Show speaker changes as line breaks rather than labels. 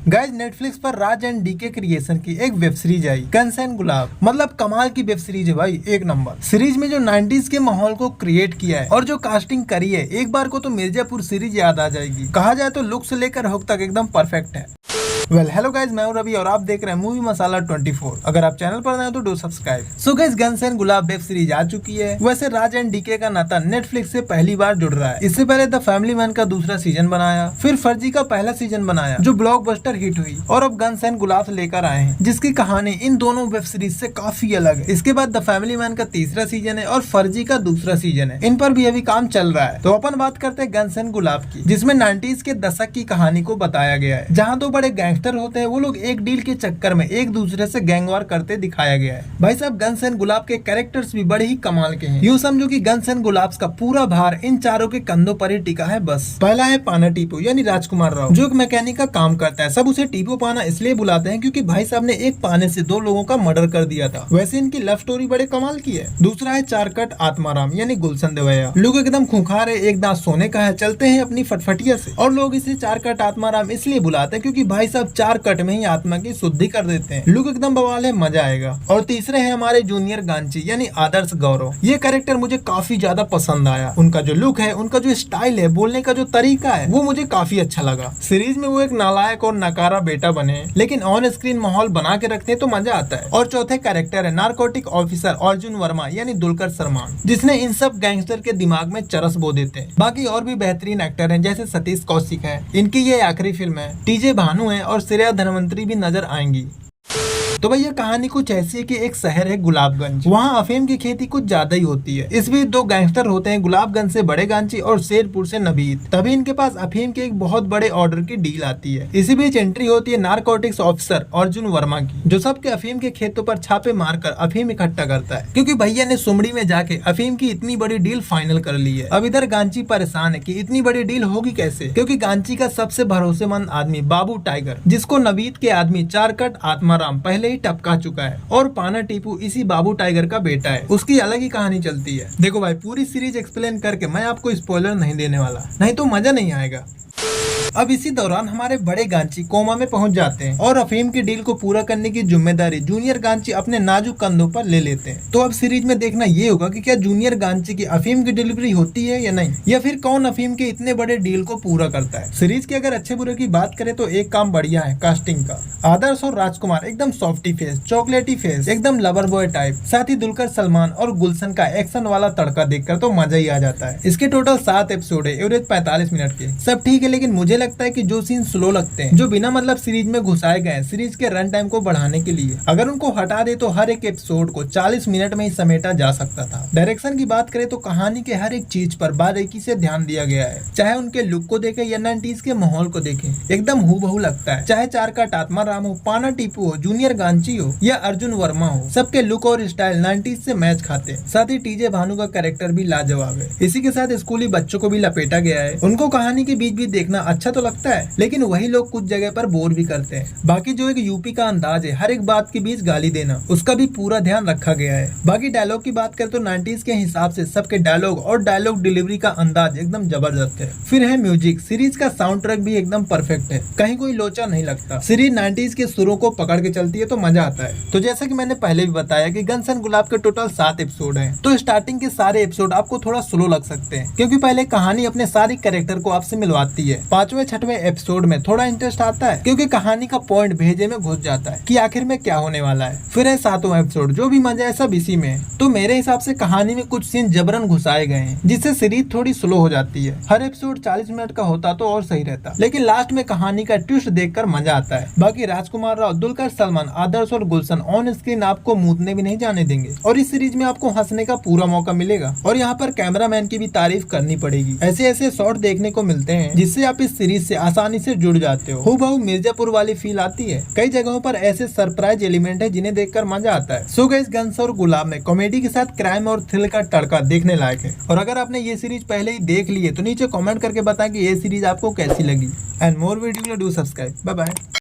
Guys Netflix पर राज and DK creation की एक वेब सीरीज आई गन्स एंड गुलाब। मतलब कमाल की वेब सीरीज है भाई, एक नंबर। सीरीज में जो 90s के माहौल को क्रिएट किया है और जो कास्टिंग करी है, एक बार को तो मिर्जापुर सीरीज याद आ जाएगी। कहा जाए तो लुक से लेकर हुक तक एकदम परफेक्ट है। हेलो गाइज, मैं हूं रवि और आप देख रहे हैं मूवी मसाला 24। अगर आप चैनल पर नए हो तो do subscribe. So guys guns and Gulab web series आ चुकी है। वैसे राज एंड डीके का नाता नेटफ्लिक्स से पहली बार जुड़ रहा है। इससे पहले द फैमिली मैन का दूसरा सीजन बनाया, फिर फर्जी का पहला सीजन बनाया जो ब्लॉकबस्टर हिट हुई, और अब गन्स एंड गुलाब लेकर आए हैं जिसकी कहानी इन दोनों वेब सीरीज से काफी अलग है। इसके बाद द फैमिली मैन का तीसरा सीजन है और फर्जी का दूसरा सीजन है। इन पर भी अभी काम चल रहा है। तो अपन बात करते हैं गन्स एंड गुलाब की, जिसमें 90s के दशक की कहानी को बताया गया है, जहाँ दो बड़े गैंगस्टर होते हैं, वो लोग एक डील के चक्कर में एक दूसरे से गैंगवार करते दिखाया गया है। भाई साहब गन्स एंड गुलाब के कैरेक्टर्स भी बड़े ही कमाल के हैं। यूं समझो कि गन्स एंड गुलाब का पूरा भार इन चारों के कंधों पर ही टिका है बस। पहला है पाना टीपू यानी राजकुमार राव, जो एक मैकेनिक का काम करता है। सब उसे टीपू पाना इसलिए बुलाते हैं क्योंकि भाई साहब ने एक पाने से दो लोगों का मर्डर कर दिया था। वैसे इनकी लव स्टोरी बड़े कमाल की है। दूसरा है चारकट आत्माराम यानी गुलशन देवैया। लोग एकदम खूंखार है, एक दांत सोने का है, चलते हैं अपनी फटफटिया से, और लोग इसे चारकट आत्माराम इसलिए बुलाते हैं क्योंकि भाई साहब चार कट में ही आत्मा की शुद्धि कर देते हैं। लुक एकदम बवाल है, मजा आएगा। और तीसरे है हमारे जूनियर गांची यानी आदर्श गौरव। ये कैरेक्टर मुझे काफी ज्यादा पसंद आया। उनका जो लुक है, उनका जो स्टाइल है, बोलने का जो तरीका है, वो मुझे काफी अच्छा लगा। सीरीज में वो एक नालायक और नकारा बेटा बने, लेकिन ऑन स्क्रीन माहौल बना के रखते हैं तो मजा आता है। और चौथे कैरेक्टर है नारकोटिक ऑफिसर अर्जुन वर्मा यानी दुलकर सलमान, जिसने इन सब गैंगस्टर के दिमाग में चरस बो देते हैं। बाकी और भी बेहतरीन एक्टर हैं, जैसे सतीश कौशिक है, इनकी ये आखिरी फिल्म है। टीजे भानु है और श्रेया धनवंतरी भी नजर आएंगी। तो भैया कहानी कुछ ऐसी है कि एक शहर है गुलाबगंज, वहाँ अफीम की खेती कुछ ज्यादा ही होती है। इस बीच दो गैंगस्टर होते हैं, गुलाबगंज से बड़े गांची और शेरपुर से नबीद। तभी इनके पास अफीम के एक बहुत बड़े ऑर्डर की डील आती है। इसी बीच एंट्री होती है नारकोटिक्स ऑफिसर अर्जुन वर्मा की, जो सबके अफीम के खेतों पर छापे मारकर अफीम इकट्ठा करता है, क्योंकि भैया ने सुमड़ी में जाके अफीम की इतनी बड़ी डील फाइनल कर ली है। अब इधर गांची परेशान है कि इतनी बड़ी डील होगी कैसे, क्योंकि गांची का सबसे भरोसेमंद आदमी बाबू टाइगर, जिसको नबीद के आदमी चारकट आत्माराम पहले ही टपका चुका है, और पाना टीपू इसी बाबू टाइगर का बेटा है। उसकी अलग ही कहानी चलती है। देखो भाई, पूरी सीरीज एक्सप्लेन करके मैं आपको स्पॉइलर नहीं देने वाला, नहीं तो मजा नहीं आएगा। अब इसी दौरान हमारे बड़े गांची कोमा में पहुंच जाते हैं और अफीम की डील को पूरा करने की जिम्मेदारी जूनियर गांची अपने नाजुक कंधों पर ले लेते हैं। तो अब सीरीज में देखना ये होगा कि क्या जूनियर गांची की अफीम की डिलीवरी होती है या नहीं, या फिर कौन अफीम के इतने बड़े डील को पूरा करता है। सीरीज के अगर अच्छे बुरे की बात करें तो एक काम बढ़िया है कास्टिंग का। आदर्श और राजकुमार एकदम सॉफ्टी फेस, चॉकलेटी फेस, एकदम लवर बॉय टाइप। साथ ही दुलकर सलमान और गुलशन का एक्शन वाला तड़का देखकर तो मजा ही आ जाता है। इसके टोटल 7 एपिसोड है, एवरेज 45 मिनट के। सब ठीक है, लेकिन मुझे लगता है कि जो सीन स्लो लगते हैं, जो बिना मतलब सीरीज में घुसाए गए हैं सीरीज के रन टाइम को बढ़ाने के लिए, अगर उनको हटा दे तो हर एक एपिसोड को 40 मिनट में ही समेटा जा सकता था। डायरेक्शन की बात करें तो कहानी के हर एक चीज पर बारीकी से ध्यान दिया गया है। चाहे उनके लुक को देखें या 90s के माहौल को देखें, एकदम हूबहू लगता है। चाहे चारकट आत्माराम हो, पाना टीपू हो, जूनियर गांची हो या अर्जुन वर्मा हो, सबके लुक और स्टाइल 90s से मैच खाते हैं। साथ ही टीजे भानु का कैरेक्टर भी लाजवाब है। इसी के साथ स्कूली बच्चों को भी लपेटा गया है। उनको कहानी के बीच भी देखना अच्छा तो लगता है, लेकिन वही लोग कुछ जगह पर बोर भी करते हैं। बाकी जो एक यूपी का अंदाज है, हर एक बात के बीच गाली देना, उसका भी पूरा ध्यान रखा गया है। बाकी डायलॉग की बात करें तो 90s के हिसाब से सबके डायलॉग और डायलॉग डिलीवरी का अंदाज एकदम जबरदस्त है। फिर है म्यूजिक, सीरीज का साउंड ट्रैक भी एकदम परफेक्ट है, कहीं कोई लोचा नहीं लगता। सीरीज 90s के सुरों को पकड़ के चलती है तो मजा आता है। तो जैसा कि मैंने पहले भी बताया कि गन्स एंड गुलाब के टोटल 7 एपिसोड हैं, तो स्टार्टिंग के सारे एपिसोड आपको थोड़ा स्लो लग सकते हैं, क्योंकि पहले कहानी अपने सारी कैरेक्टर को आपसे मिलवाती है। 5वें 6वें एपिसोड में थोड़ा इंटरेस्ट आता है, क्योंकि कहानी का पॉइंट भेजे में घुस जाता है कि आखिर में क्या होने वाला है। फिर है 7वां एपिसोड, जो भी मजा है सब इसी में। तो मेरे हिसाब से कहानी में कुछ सीन जबरन घुसाए गए हैं, जिससे सीरीज थोड़ी स्लो हो जाती है। हर एपिसोड 40 मिनट का होता तो और सही रहता, लेकिन लास्ट में कहानी का ट्विस्ट देखकर मजा आता है। बाकी राजकुमार राव, दुलकर सलमान, आदर्श और गुलशन ऑन स्क्रीन आपको मूतने भी नहीं जाने देंगे, और इस सीरीज में आपको हंसने का पूरा मौका मिलेगा। और यहाँ पर कैमरामैन की भी तारीफ करनी पड़ेगी। ऐसे ऐसे शॉट देखने को मिलते हैं जिससे आप इस सीरीज से आसानी से जुड़ जाते हो। हूबहू मिर्जापुर वाली फील आती है। कई जगहों पर ऐसे सरप्राइज एलिमेंट है जिन्हें देखकर मजा आता है। सो गाइस गन्स और गुलाब में कॉमेडी के साथ क्राइम और थ्रिल का तड़का देखने लायक है। और अगर आपने ये सीरीज पहले ही देख ली है तो नीचे कमेंट करके बताएं कि ये सीरीज आपको कैसी लगी। And more video do subscribe. Bye bye.